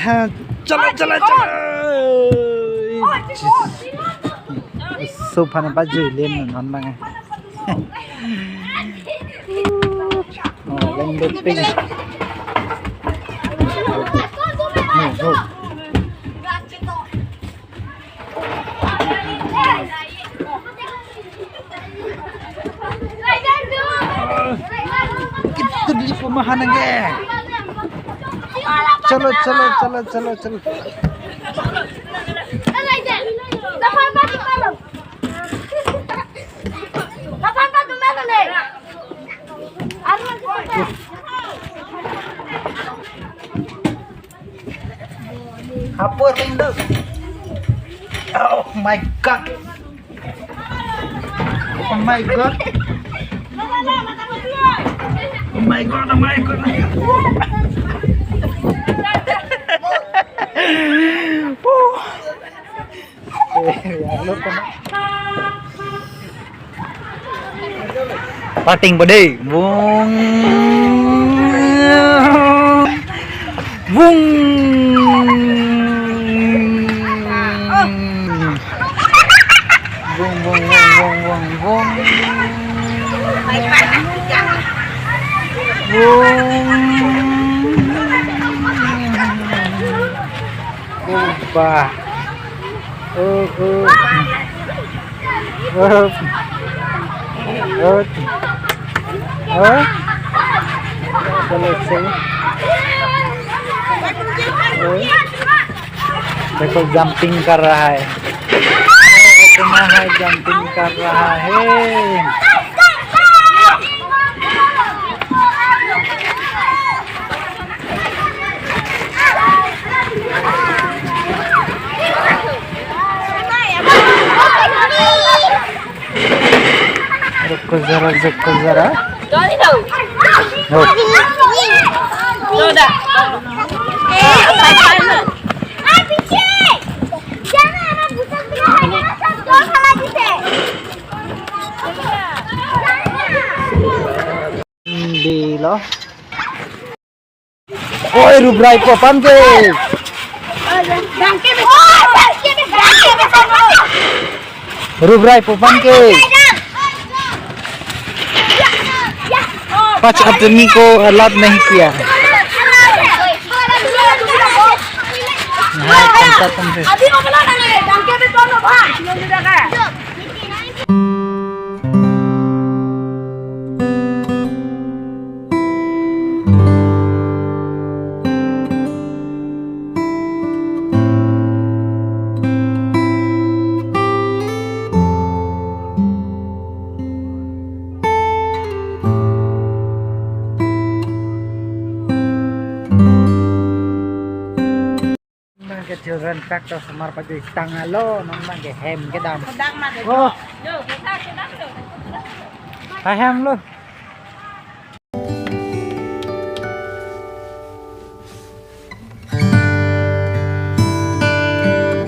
चलो चलो चलो sofa này bắt rưỡi lên là ngon bằng lên bên pin itu di pemahan aja चलो चलो चलो चलो चलो apa rindu oh my god oh my god oh my god oh my god pating body vung vung vung vung vung vung vung ubah selesai देखो jumping कर रहा है इतना है जंपिंग कर रहा है रुको जरा di lo oi rubrai ko panke rubrai po panke पांच आदमी को अलाउड नहीं किया है cái children pack cho smart pa di tangalo nang mang cái hem cái đam oh hay hem luôn